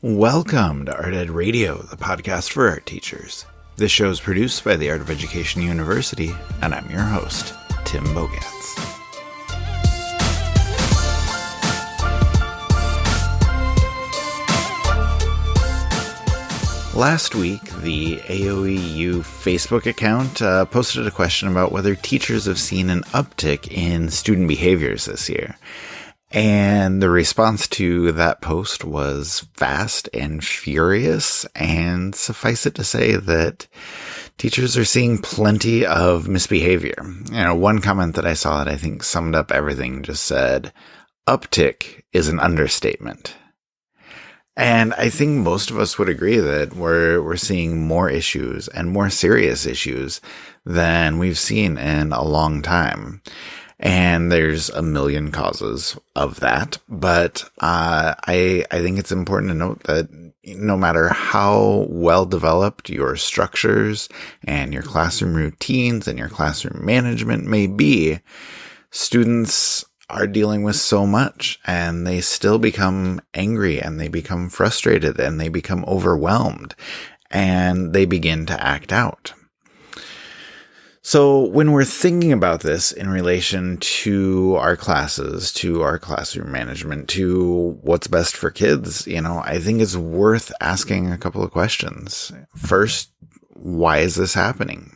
Welcome to Art Ed Radio, the podcast for art teachers. This show is produced by the Art of Education University, and I'm your host, Tim Bogans. Last week, the AOEU Facebook account posted a question about whether teachers have seen an uptick in student behaviors this year. And the response to that post was fast and furious, and suffice it to say that teachers are seeing plenty of misbehavior. One comment that I saw that I think summed up everything just said, uptick is an understatement. And I think most of us would agree that we're seeing more issues and more serious issues than we've seen in a long time. And there's a million causes of that. But I think it's important to note that no matter how well developed your structures and your classroom routines and your classroom management may be, students are dealing with so much, and they still become angry, and they become frustrated, and they become overwhelmed, and they begin to act out. So when we're thinking about this in relation to our classes, to our classroom management, to what's best for kids, I think it's worth asking a couple of questions. First, why is this happening?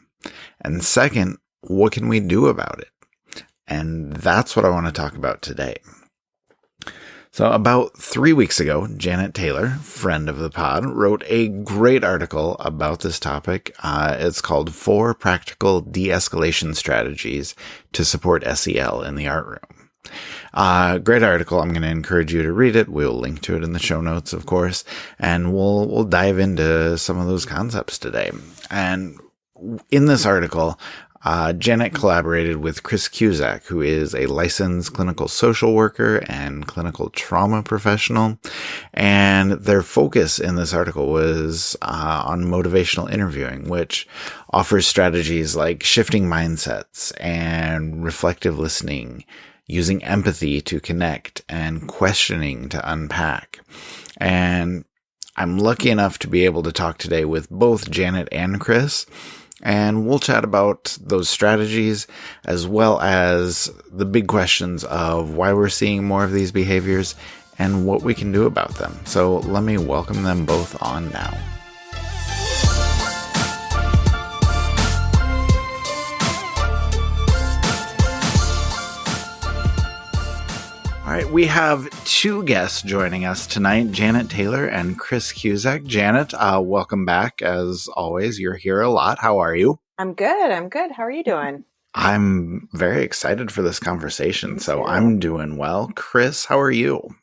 And second, what can we do about it? And that's what I want to talk about today. So about 3 weeks ago, Janet Taylor, friend of the pod, wrote a great article about this topic. It's called 4 Practical De-escalation Strategies to Support SEL in the Art Room. Great article. I'm going to encourage you to read it. We'll link to it in the show notes, of course, and we'll dive into some of those concepts today. And in this article, Janet collaborated with Cusack, who is a licensed clinical social worker and clinical trauma professional. And their focus in this article was on motivational interviewing, which offers strategies like shifting mindsets and reflective listening, using empathy to connect, and questioning to unpack. And I'm lucky enough to be able to talk today with both Janet and Chris. And we'll chat about those strategies as well as the big questions of why we're seeing more of these behaviors and what we can do about them. So let me welcome them both on now. All right, we have 2 guests joining us tonight, Janet Taylor and Chris Cusack. Janet, welcome back. As always, you're here a lot. How are you? I'm good. How are you doing? I'm very excited for this conversation, so I'm doing well. Chris, how are you?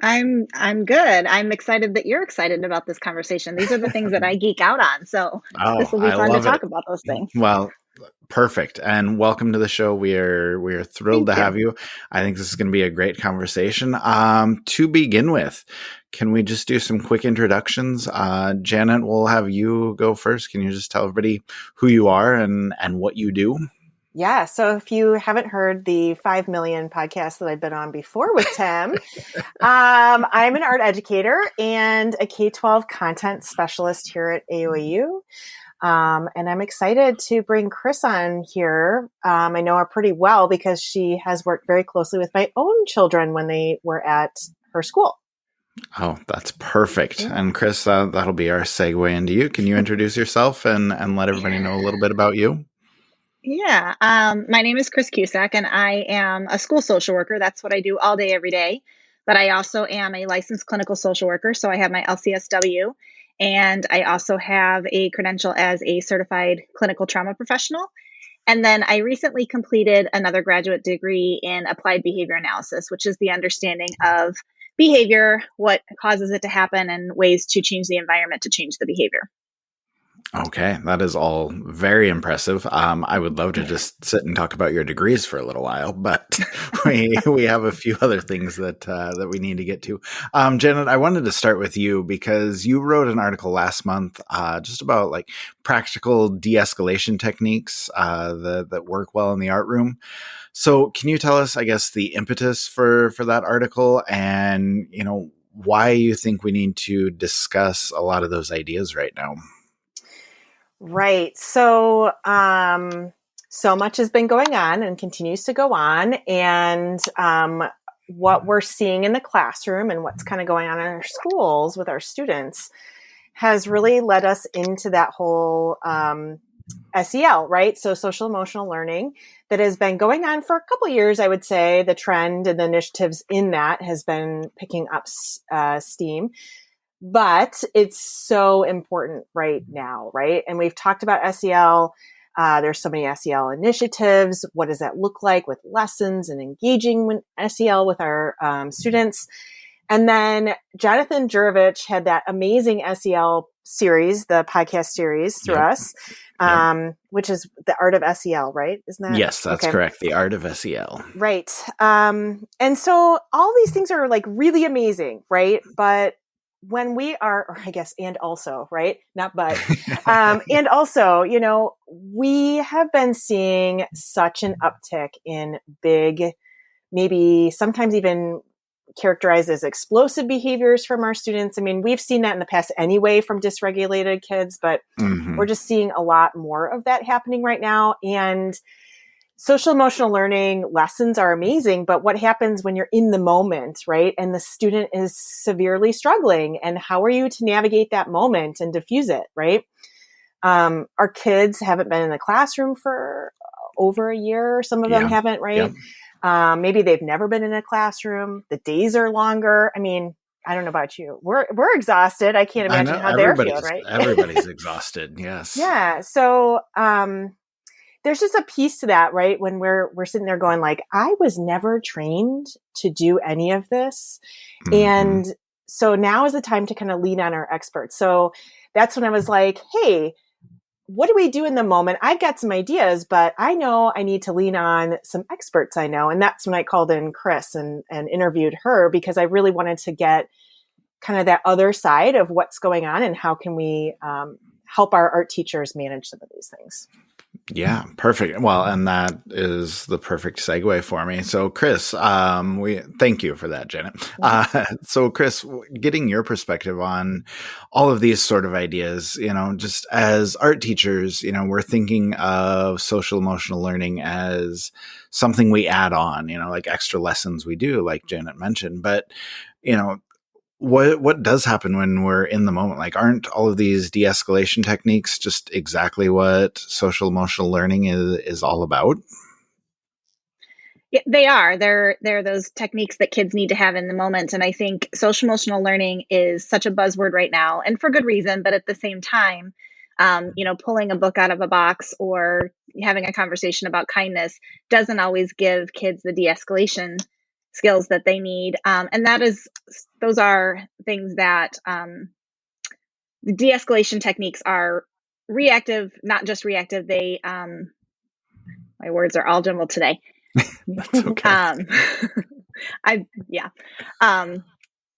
I'm good. I'm excited that you're excited about this conversation. These are the things that I geek out on, so this will be fun to talk about those things. Well, perfect. And welcome to the show. We are thrilled to have you. I think this is going to be a great conversation. To begin with, can we just do some quick introductions? Janet, we'll have you go first. Can you just tell everybody who you are and what you do? Yeah. So if you haven't heard the 5 million podcasts that I've been on before with Tim, I'm an art educator and a K-12 content specialist here at AOEU. And I'm excited to bring Chris on here. I know her pretty well because she has worked very closely with my own children when they were at her school. Oh, that's perfect. Yeah. And Chris, that'll be our segue into you. Can you introduce yourself and let everybody know a little bit about you? Yeah. My name is Chris Cusack, and I am a school social worker. That's what I do all day, every day. But I also am a licensed clinical social worker. So I have my LCSW. And I also have a credential as a certified clinical trauma professional. And then I recently completed another graduate degree in applied behavior analysis, which is the understanding of behavior, what causes it to happen, and ways to change the environment to change the behavior. Okay, that is all very impressive. I would love to just sit and talk about your degrees for a little while, but we have a few other things that we need to get to. Janet, I wanted to start with you because you wrote an article last month just about like practical de-escalation techniques that work well in the art room. So can you tell us, I guess, the impetus for that article and, why you think we need to discuss a lot of those ideas right now. Right. So, so much has been going on and continues to go on. And what we're seeing in the classroom and what's kind of going on in our schools with our students has really led us into that whole SEL, right? So social emotional learning that has been going on for a couple of years. I would say the trend and the initiatives in that has been picking up steam. But it's so important right now, right? And we've talked about SEL. There's so many SEL initiatives. What does that look like with lessons and engaging with SEL with our students? And then Jonathan Jurovich had that amazing SEL series, the podcast series through us, which is The Art of SEL, right? Isn't that? Yes, that's correct. The Art of SEL. Right. And so all these things are like really amazing, right? But when we are, or I guess, and also, right? Not but, and also, you know, we have been seeing such an uptick in big, maybe sometimes even characterized as explosive behaviors from our students. I mean, we've seen that in the past anyway from dysregulated kids, but we're just seeing a lot more of that happening right now. And social emotional learning lessons are amazing, but what happens when you're in the moment, right? And the student is severely struggling, and how are you to navigate that moment and diffuse it, right? Our kids haven't been in the classroom for over a year. Some of them haven't, right? Maybe they've never been in a classroom. The days are longer. I mean, I don't know about you. We're exhausted. I can't imagine how they're feeling, right? Everybody's exhausted. Yes. Yeah. So, there's just a piece to that, right? When we're sitting there going like, I was never trained to do any of this. And so now is the time to kind of lean on our experts. So that's when I was like, hey, what do we do in the moment? I've got some ideas, but I know I need to lean on some experts I know. And that's when I called in Chris and interviewed her, because I really wanted to get kind of that other side of what's going on and how can we help our art teachers manage some of these things. Yeah, perfect. Well, and that is the perfect segue for me. So, Chris, we thank you for that, Janet. So, Chris, getting your perspective on all of these sort of ideas, you know, just as art teachers, you know, we're thinking of social emotional learning as something we add on, you know, like extra lessons we do, like Janet mentioned. But, you know, what does happen when we're in the moment? Like, aren't all of these de-escalation techniques just exactly what social emotional learning is all about? Yeah, they are. They're those techniques that kids need to have in the moment. And I think social emotional learning is such a buzzword right now, and for good reason. But at the same time, you know, pulling a book out of a box or having a conversation about kindness doesn't always give kids the de-escalation skills that they need. And those are things that the de-escalation techniques are reactive, not just reactive. They, my words are all jumbled today. That's okay.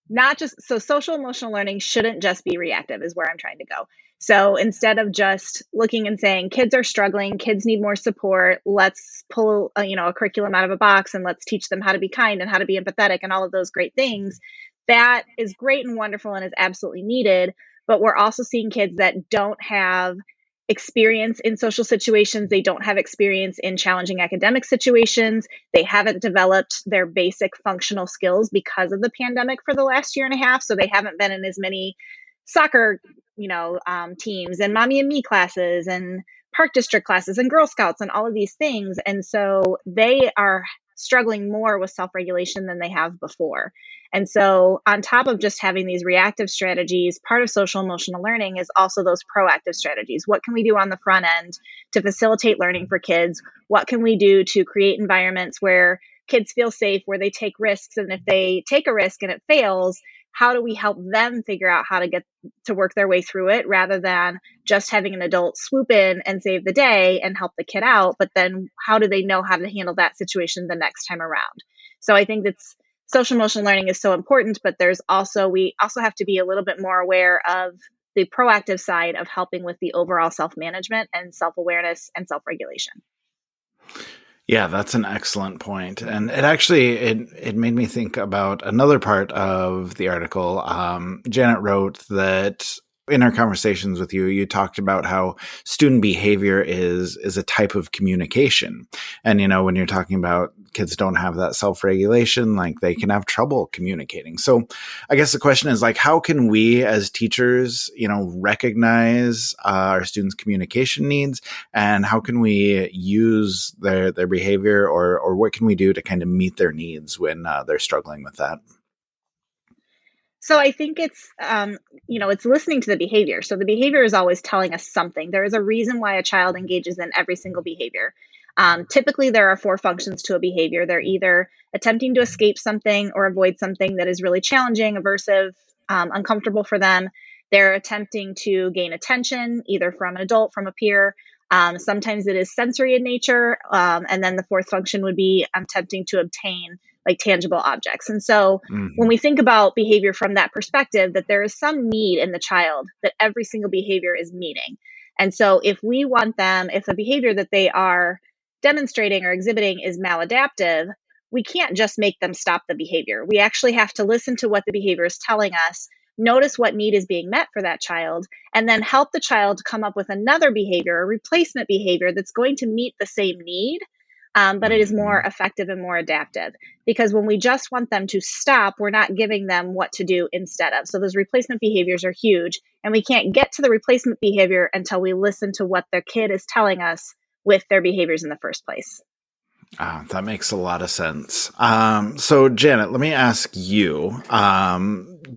Not just, so social emotional learning shouldn't just be reactive is where I'm trying to go. So instead of just looking and saying, kids are struggling, kids need more support, let's pull a curriculum out of a box and let's teach them how to be kind and how to be empathetic and all of those great things. That is great and wonderful and is absolutely needed. But we're also seeing kids that don't have experience in social situations. They don't have experience in challenging academic situations. They haven't developed their basic functional skills because of the pandemic for the last year and a half. So they haven't been in as many soccer, teams and mommy and me classes and park district classes and Girl Scouts and all of these things. And so they are struggling more with self-regulation than they have before. And so on top of just having these reactive strategies, part of social emotional learning is also those proactive strategies. What can we do on the front end to facilitate learning for kids? What can we do to create environments where kids feel safe, where they take risks? And if they take a risk and it fails, how do we help them figure out how to get to work their way through it rather than just having an adult swoop in and save the day and help the kid out? But then how do they know how to handle that situation the next time around? So I think that's social emotional learning is so important, but we also have to be a little bit more aware of the proactive side of helping with the overall self-management and self-awareness and self-regulation. Yeah, that's an excellent point. And it actually, it made me think about another part of the article. Janet wrote that in our conversations with you, you talked about how student behavior is a type of communication. And, when you're talking about kids don't have that self-regulation, like they can have trouble communicating. So I guess the question is like, how can we as teachers, recognize our students' communication needs, and how can we use their behavior, or what can we do to kind of meet their needs when they're struggling with that? So I think it's listening to the behavior. So the behavior is always telling us something. There is a reason why a child engages in every single behavior. Typically, there are four functions to a behavior. They're either attempting to escape something or avoid something that is really challenging, aversive, uncomfortable for them. They're attempting to gain attention, either from an adult, from a peer. Sometimes it is sensory in nature. And then the fourth function would be attempting to obtain like tangible objects. And so when we think about behavior from that perspective, that there is some need in the child that every single behavior is meeting. And so if we want them, if the behavior that they are demonstrating or exhibiting is maladaptive, we can't just make them stop the behavior. We actually have to listen to what the behavior is telling us, notice what need is being met for that child, and then help the child come up with another behavior, a replacement behavior that's going to meet the same need, but it is more effective and more adaptive. Because when we just want them to stop, we're not giving them what to do instead of. So those replacement behaviors are huge, and we can't get to the replacement behavior until we listen to what their kid is telling us with their behaviors in the first place. That makes a lot of sense. So Janet, let me ask you,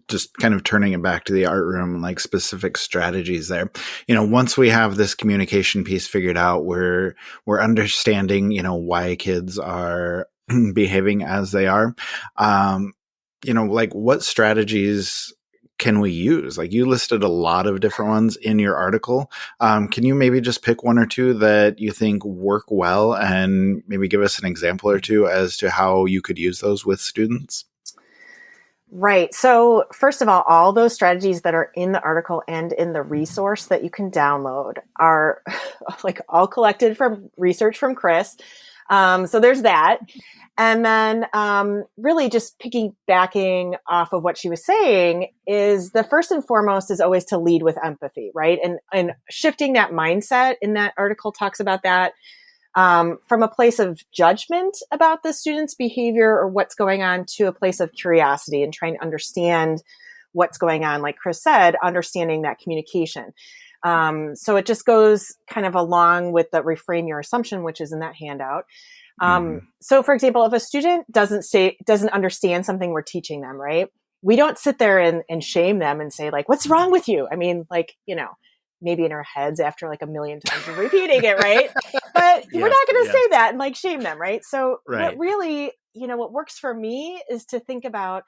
just kind of turning it back to the art room and like specific strategies there. Once we have this communication piece figured out, we're understanding, why kids are behaving as they are. Like what strategies can we use? Like you listed a lot of different ones in your article. Can you maybe just pick one or two that you think work well and maybe give us an example or two as to how you could use those with students? Right. So first of all those strategies that are in the article and in the resource that you can download are like all collected from research from Chris. So there's that. And then really just piggybacking off of what she was saying is the first and foremost is always to lead with empathy, right? And shifting that mindset in that article talks about that from a place of judgment about the student's behavior or what's going on to a place of curiosity and trying to understand what's going on. Like Chris said, understanding that communication. So it just goes kind of along with the reframe your assumption, which is in that handout. So for example, if a student doesn't understand something we're teaching them, right? We don't sit there and shame them and say like, what's wrong with you? I mean, like, maybe in our heads after like a million times of repeating it, right? But we're not going to say that and like shame them, right? So what really, what works for me is to think about,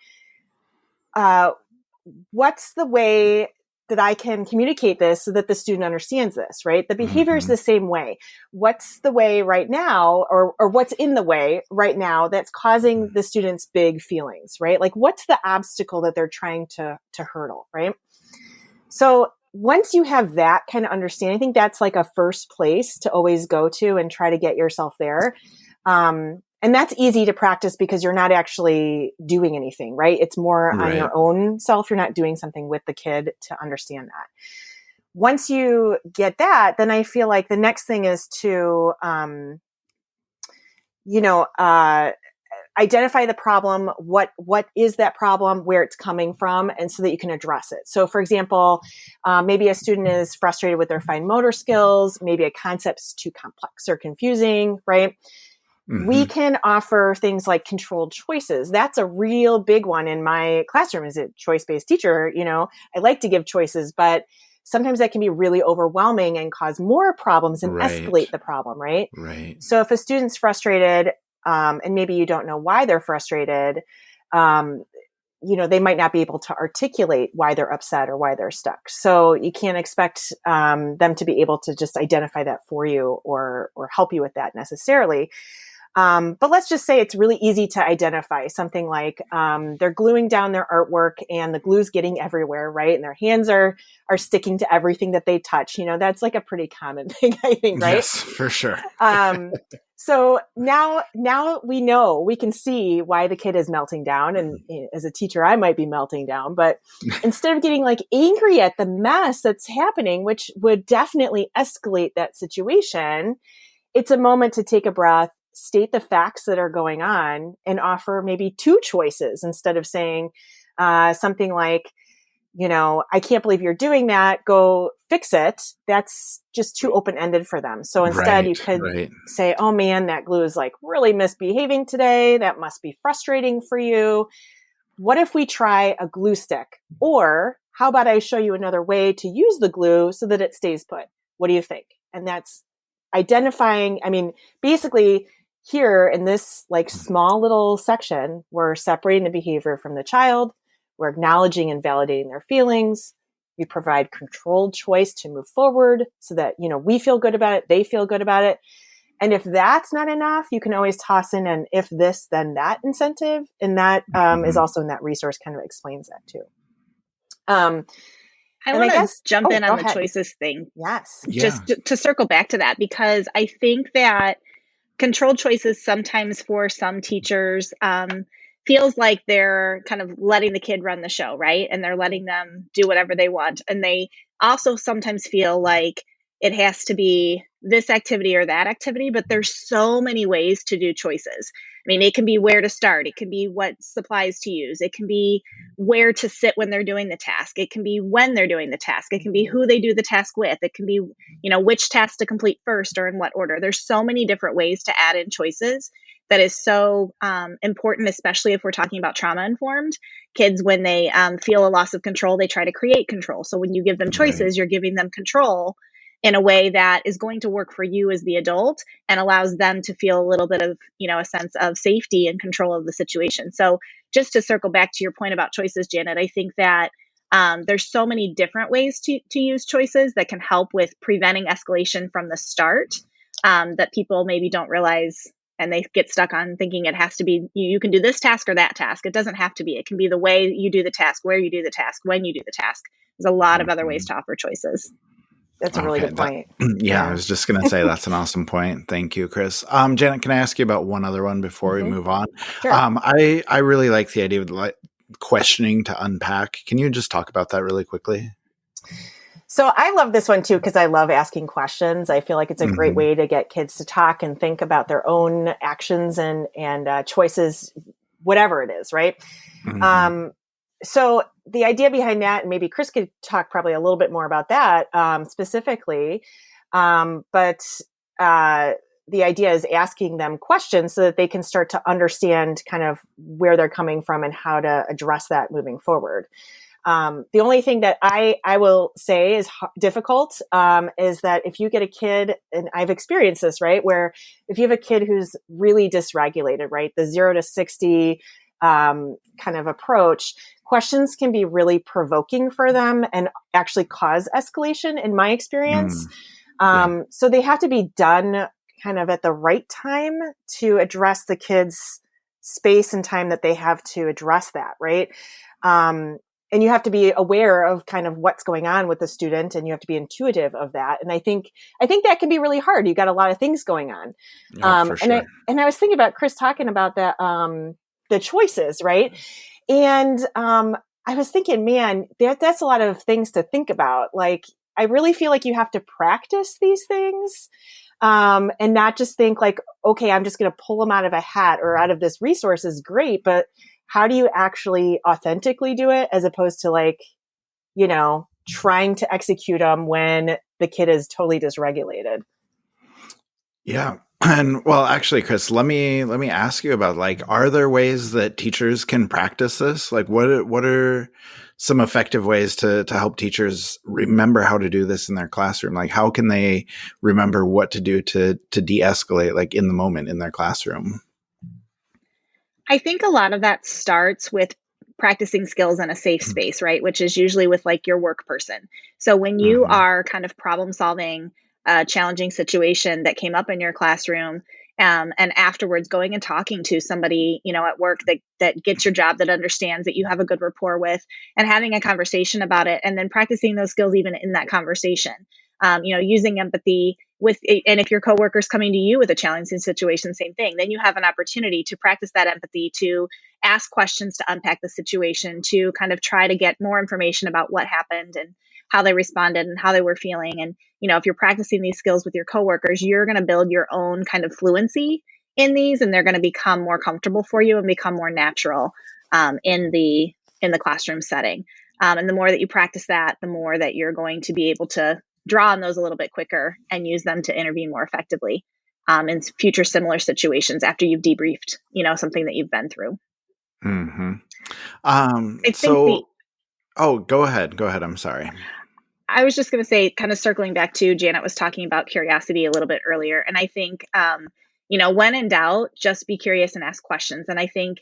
what's the way that I can communicate this so that the student understands this, right? The behavior is the same way. What's the way right now, or what's in the way right now that's causing the students big feelings, right? Like what's the obstacle that they're trying to hurdle, right? So once you have that kind of understanding, I think that's like a first place to always go to and try to get yourself there. And that's easy to practice because you're not actually doing anything, right? It's more on your own self. You're not doing something with the kid to understand that. Once you get that, then I feel like the next thing is to, identify the problem. What is that problem, where it's coming from, and so that you can address it. So for example, maybe a student is frustrated with their fine motor skills. Maybe a concept's too complex or confusing, right? We can offer things like controlled choices. That's a real big one in my classroom as a choice-based teacher. I like to give choices, but sometimes that can be really overwhelming and cause more problems and escalate the problem, right? Right. So if a student's frustrated, and maybe you don't know why they're frustrated, they might not be able to articulate why they're upset or why they're stuck. So you can't expect them to be able to just identify that for you or help you with that necessarily. But let's just say it's really easy to identify something like they're gluing down their artwork and the glue's getting everywhere, right? And their hands are sticking to everything that they touch. That's like a pretty common thing, I think, right? Yes, for sure. So now we can see why the kid is melting down. And as a teacher, I might be melting down, but instead of getting like angry at the mess that's happening, which would definitely escalate that situation, it's a moment to take a breath, state the facts that are going on, and offer maybe two choices instead of saying something like, I can't believe you're doing that. Go fix it. That's just too open-ended for them. So instead you could say, oh man, that glue is like really misbehaving today. That must be frustrating for you. What if we try a glue stick? Or how about I show you another way to use the glue so that it stays put? What do you think? And that's identifying. Basically here in this like small little section, we're separating the behavior from the child. We're acknowledging and validating their feelings. We provide controlled choice to move forward so that, we feel good about it. They feel good about it. And if that's not enough, you can always toss in an if this, then that incentive. And that is also in that resource, kind of explains that too. I want to jump in on the choices thing. Yes. Yeah. Just to circle back to that, because I think that controlled choices sometimes for some teachers feels like they're kind of letting the kid run the show, right? And they're letting them do whatever they want. And they also sometimes feel like it has to be this activity or that activity, but there's so many ways to do choices. It can be where to start. It can be what supplies to use. It can be where to sit when they're doing the task. It can be when they're doing the task. It can be who they do the task with. It can be, which task to complete first or in what order. There's so many different ways to add in choices that is so important, especially if we're talking about trauma-informed kids. When they feel a loss of control, they try to create control. So when you give them choices, you're giving them control in a way that is going to work for you as the adult and allows them to feel a little bit of, a sense of safety and control of the situation. So just to circle back to your point about choices, Janet, I think that there's so many different ways to use choices that can help with preventing escalation from the start that people maybe don't realize. And they get stuck on thinking it has to be, you can do this task or that task. It doesn't have to be. It can be the way you do the task, where you do the task, when you do the task. There's a lot of other ways to offer choices. That's a really good point. I was just going to say that's an awesome point. Thank you, Chris. Janet, can I ask you about one other one before we move on? Sure. I really like the idea of questioning to unpack. Can you just talk about that really quickly? So I love this one too, because I love asking questions. I feel like it's a great way to get kids to talk and think about their own actions and choices, whatever it is, right? So the idea behind that, and maybe Chris could talk probably a little bit more about that specifically, but the idea is asking them questions so that they can start to understand kind of where they're coming from and how to address that moving forward. The only thing that I will say is difficult is that if you get a kid, and I've experienced this, right, where if you have a kid who's really dysregulated, right, the 0 to 60 kind of approach, questions can be really provoking for them and actually cause escalation in my experience. So they have to be done kind of at the right time to address the kids' space and time that they have to address that, right? And you have to be aware of kind of what's going on with the student, and you have to be intuitive of that. And I think that can be really hard. You got a lot of things going on. For sure. And I was thinking about Chris talking about that, the choices, right? And I was thinking, man, that's a lot of things to think about. Like, I really feel like you have to practice these things and not just think like, okay, I'm just going to pull them out of a hat or out of this resource is great, but how do you actually authentically do it as opposed to like, trying to execute them when the kid is totally dysregulated? Yeah. And well, actually, Chris, let me ask you about are there ways that teachers can practice this? Like what are some effective ways to help teachers remember how to do this in their classroom? Like how can they remember what to do to de-escalate in the moment in their classroom? I think a lot of that starts with practicing skills in a safe space, right? Which is usually with your work person. So when you are kind of problem solving a challenging situation that came up in your classroom And afterwards going and talking to somebody, at work that gets your job, that understands, that you have a good rapport with, and having a conversation about it, and then practicing those skills even in that conversation. Using empathy and if your coworker's coming to you with a challenging situation, same thing, then you have an opportunity to practice that empathy, to ask questions to unpack the situation, to kind of try to get more information about what happened and how they responded and how they were feeling. And, if you're practicing these skills with your coworkers, you're going to build your own kind of fluency in these, and they're going to become more comfortable for you and become more natural in the classroom setting. And the more that you practice that, the more that you're going to be able to draw on those a little bit quicker and use them to intervene more effectively in future similar situations after you've debriefed, something that you've been through. Mm-hmm. Go ahead. I'm sorry. I was just going to say, kind of circling back to Janet was talking about curiosity a little bit earlier. And I think, when in doubt, just be curious and ask questions. And I think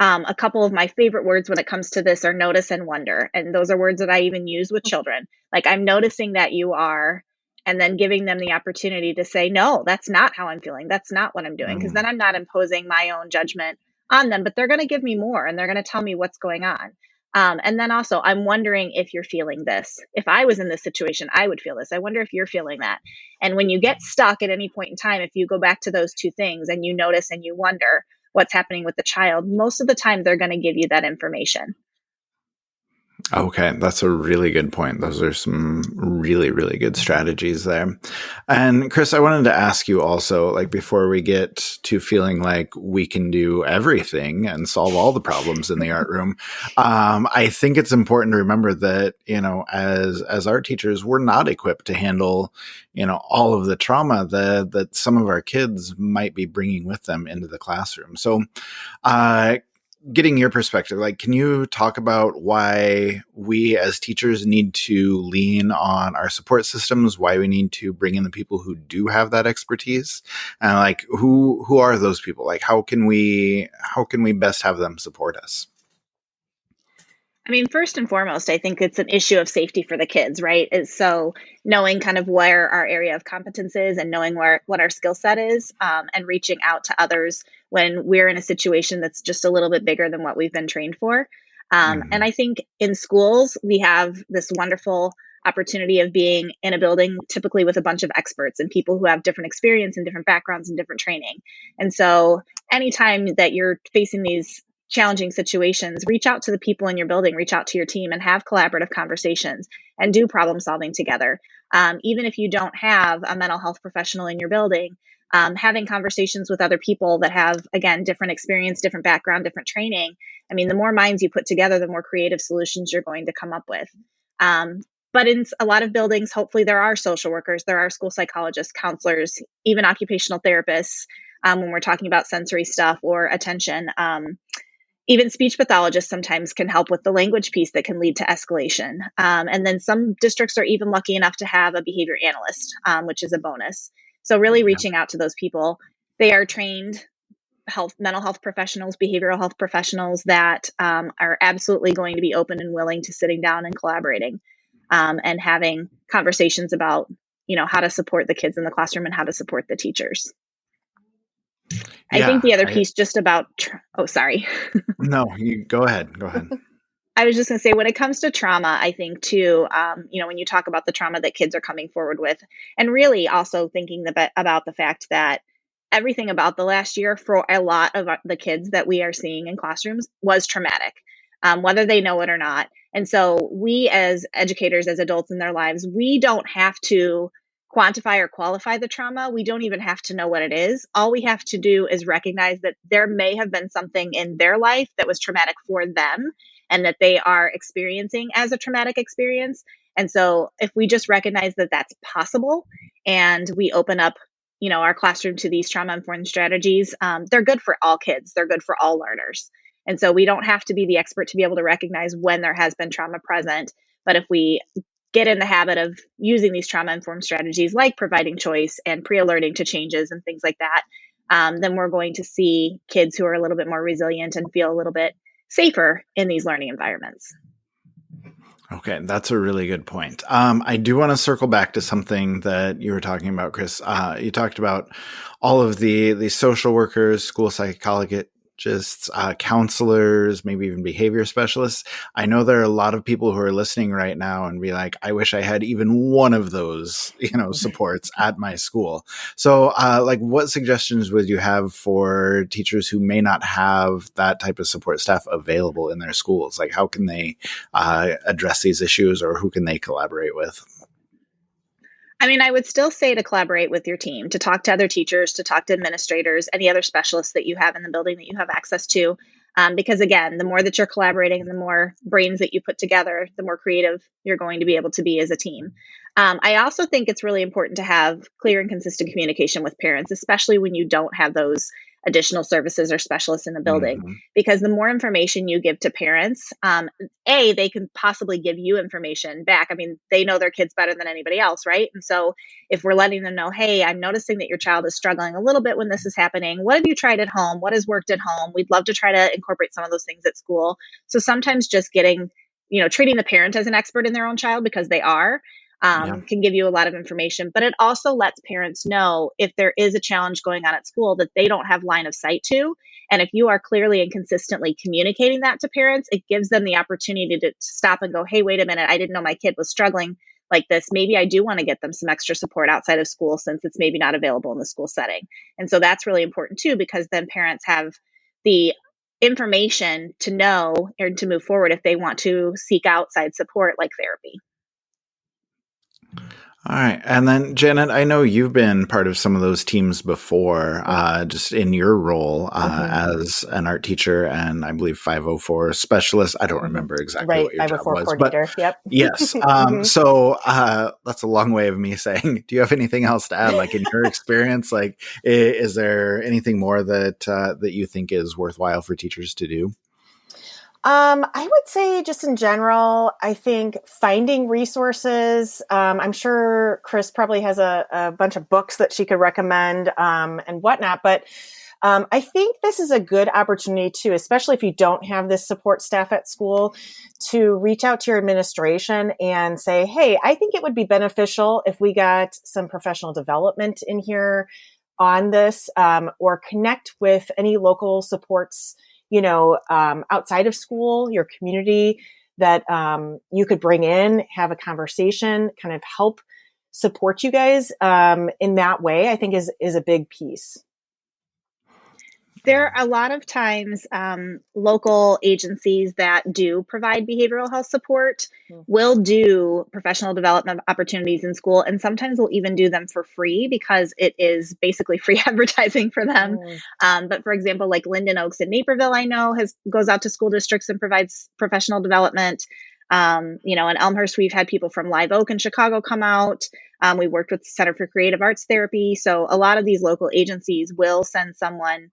a couple of my favorite words when it comes to this are notice and wonder. And those are words that I even use with children. Like, I'm noticing that you are, and then giving them the opportunity to say, no, that's not how I'm feeling. That's not what I'm doing. Because then I'm not imposing my own judgment on them, but they're going to give me more, and they're going to tell me what's going on. And then also, I'm wondering if you're feeling this. If I was in this situation, I would feel this. I wonder if you're feeling that. And when you get stuck at any point in time, if you go back to those two things and you notice and you wonder what's happening with the child, most of the time they're going to give you that information. Okay, that's a really good point. Those are some really, really good strategies there. And Chris, I wanted to ask you also, like, before we get to feeling like we can do everything and solve all the problems in the art room, I think it's important to remember that, as art teachers, we're not equipped to handle, all of the trauma that some of our kids might be bringing with them into the classroom. So, getting your perspective, like, can you talk about why we as teachers need to lean on our support systems, why we need to bring in the people who do have that expertise, and like, who are those people? Like, how can we best have them support us? I mean, first and foremost, I think it's an issue of safety for the kids, right? So knowing kind of where our area of competence is, and knowing what our skill set is, and reaching out to others when we're in a situation that's just a little bit bigger than what we've been trained for. And I think in schools, we have this wonderful opportunity of being in a building, typically with a bunch of experts and people who have different experience and different backgrounds and different training. And so anytime that you're facing these challenging situations, reach out to the people in your building, reach out to your team, and have collaborative conversations and do problem solving together. Even if you don't have a mental health professional in your building, having conversations with other people that have, again, different experience, different background, different training. I mean, the more minds you put together, the more creative solutions you're going to come up with. But in a lot of buildings, hopefully there are social workers, there are school psychologists, counselors, even occupational therapists, when we're talking about sensory stuff or attention. Even speech pathologists sometimes can help with the language piece that can lead to escalation. And then some districts are even lucky enough to have a behavior analyst, which is a bonus. So really reaching out to those people. They are trained mental health professionals, behavioral health professionals that are absolutely going to be open and willing to sitting down and collaborating and having conversations about, how to support the kids in the classroom and how to support the teachers. I think the other piece just about, sorry. No, you go ahead. I was just going to say, when it comes to trauma, I think too, when you talk about the trauma that kids are coming forward with, and really also thinking about the fact that everything about the last year for a lot of the kids that we are seeing in classrooms was traumatic, whether they know it or not. And so we as educators, as adults in their lives, we don't have to quantify or qualify the trauma. We don't even have to know what it is. All we have to do is recognize that there may have been something in their life that was traumatic for them and that they are experiencing as a traumatic experience. And so if we just recognize that that's possible and we open up, our classroom to these trauma-informed strategies, they're good for all kids. They're good for all learners. And so we don't have to be the expert to be able to recognize when there has been trauma present. But if we get in the habit of using these trauma-informed strategies like providing choice and pre-alerting to changes and things like that, then we're going to see kids who are a little bit more resilient and feel a little bit safer in these learning environments. Okay, that's a really good point. I do want to circle back to something that you were talking about, Chris. You talked about all of the social workers, school psychologists, counselors, maybe even behavior specialists. I know there are a lot of people who are listening right now and be like, I wish I had even one of those, supports at my school. So, what suggestions would you have for teachers who may not have that type of support staff available in their schools? Like, how can they address these issues, or who can they collaborate with? I mean, I would still say to collaborate with your team, to talk to other teachers, to talk to administrators, any other specialists that you have in the building that you have access to. Because again, the more that you're collaborating, the more brains that you put together, the more creative you're going to be able to be as a team. I also think it's really important to have clear and consistent communication with parents, especially when you don't have those additional services or specialists in the building, because the more information you give to parents, they can possibly give you information back. I mean, they know their kids better than anybody else, right? And so if we're letting them know, hey, I'm noticing that your child is struggling a little bit when this is happening. What have you tried at home? What has worked at home? We'd love to try to incorporate some of those things at school. So sometimes just treating the parent as an expert in their own child, because they are, can give you a lot of information. But it also lets parents know if there is a challenge going on at school that they don't have line of sight to. And if you are clearly and consistently communicating that to parents, it gives them the opportunity to stop and go, hey, wait a minute, I didn't know my kid was struggling like this. Maybe I do want to get them some extra support outside of school since it's maybe not available in the school setting. And so that's really important too, because then parents have the information to know or to move forward if they want to seek outside support like therapy. All right. And then, Janet, I know you've been part of some of those teams before, just in your role as an art teacher and I believe 504 specialist. I don't remember exactly what your job was. Coordinator. Yep. Yes. So that's a long way of me saying, do you have anything else to add? Like in your experience, like, is there anything more that you think is worthwhile for teachers to do? I would say just in general, I think finding resources, I'm sure Chris probably has a bunch of books that she could recommend, and whatnot, but, I think this is a good opportunity too, especially if you don't have this support staff at school, to reach out to your administration and say, hey, I think it would be beneficial if we got some professional development in here on this, or connect with any local supports outside of school, your community that you could bring in, have a conversation, kind of help support you guys in that way, I think is a big piece. There are a lot of times local agencies that do provide behavioral health support will do professional development opportunities in school, and sometimes will even do them for free because it is basically free advertising for them. But for example, like Linden Oaks in Naperville, I know goes out to school districts and provides professional development. In Elmhurst, we've had people from Live Oak in Chicago come out. We worked with the Center for Creative Arts Therapy. So a lot of these local agencies will send someone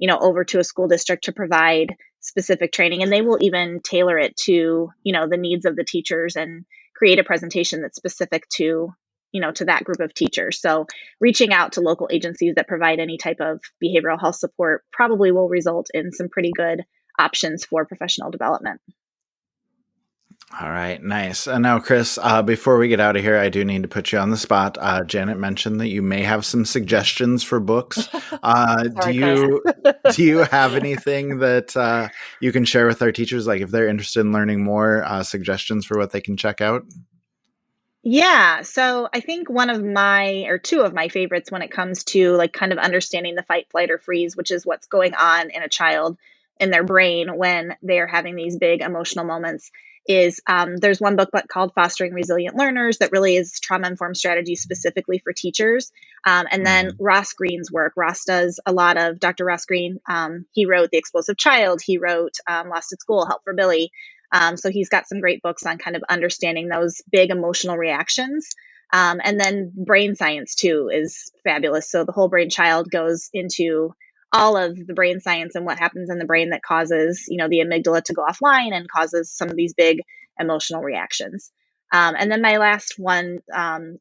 over to a school district to provide specific training. And they will even tailor it to, the needs of the teachers and create a presentation that's specific to that group of teachers. So reaching out to local agencies that provide any type of behavioral health support probably will result in some pretty good options for professional development. All right, nice. And now, Chris, before we get out of here, I do need to put you on the spot. Janet mentioned that you may have some suggestions for books. Do you have anything that you can share with our teachers, like if they're interested in learning more, suggestions for what they can check out? Yeah. So I think two of my favorites when it comes to like kind of understanding the fight, flight, or freeze, which is what's going on in a child in their brain when they are having these big emotional moments, is there's one book called Fostering Resilient Learners that really is trauma-informed strategy specifically for teachers. And then Ross Green's work. Dr. Ross Green, he wrote The Explosive Child. He wrote Lost at School, Help for Billy. So he's got some great books on kind of understanding those big emotional reactions. And then brain science too is fabulous. So The Whole Brain Child goes into all of the brain science and what happens in the brain that causes, the amygdala to go offline and causes some of these big emotional reactions. And then my last one,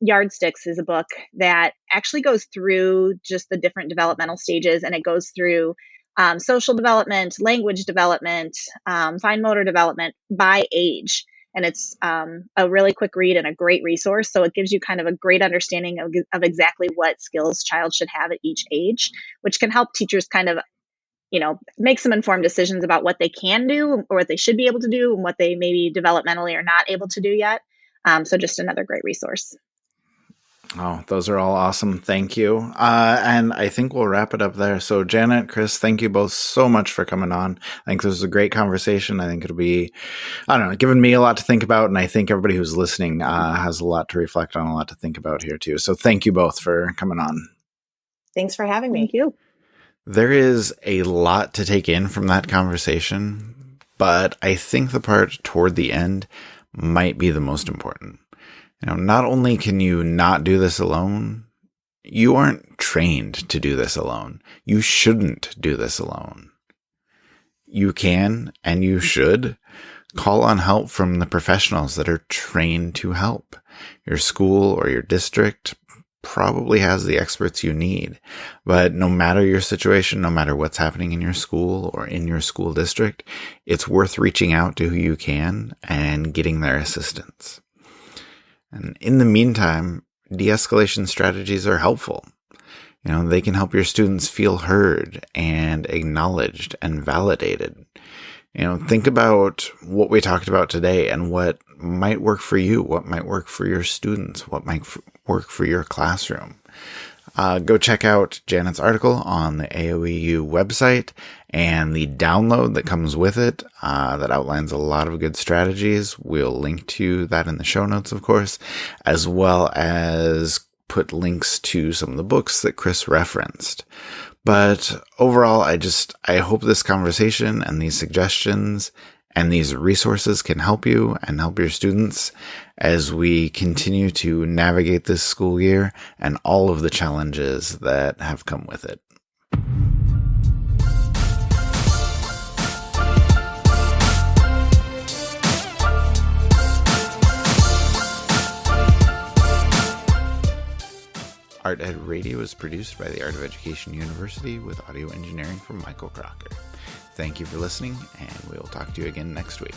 Yardsticks, is a book that actually goes through just the different developmental stages, and it goes through social development, language development, fine motor development by age. And it's a really quick read and a great resource. So it gives you kind of a great understanding of exactly what skills child should have at each age, which can help teachers kind of, make some informed decisions about what they can do or what they should be able to do and what they maybe developmentally are not able to do yet. So just another great resource. Oh, those are all awesome. Thank you. And I think we'll wrap it up there. So Janet, Chris, thank you both so much for coming on. I think this was a great conversation. I think it'll be, giving me a lot to think about. And I think everybody who's listening has a lot to reflect on, a lot to think about here too. So thank you both for coming on. Thanks for having me. Thank you. There is a lot to take in from that conversation, but I think the part toward the end might be the most important. Not only can you not do this alone, you aren't trained to do this alone. You shouldn't do this alone. You can and you should call on help from the professionals that are trained to help. Your school or your district probably has the experts you need. But no matter your situation, no matter what's happening in your school or in your school district, it's worth reaching out to who you can and getting their assistance. And in the meantime, de-escalation strategies are helpful. They can help your students feel heard and acknowledged and validated. Think about what we talked about today and what might work for you, what might work for your students, what might work for your classroom. Go check out Janet's article on the AOEU website and the download that comes with it that outlines a lot of good strategies. We'll link to that in the show notes, of course, as well as put links to some of the books that Chris referenced. But overall, I hope this conversation and these suggestions and these resources can help you and help your students as we continue to navigate this school year and all of the challenges that have come with it. Art Ed Radio is produced by the Art of Education University with audio engineering from Michael Crocker. Thank you for listening, and we'll talk to you again next week.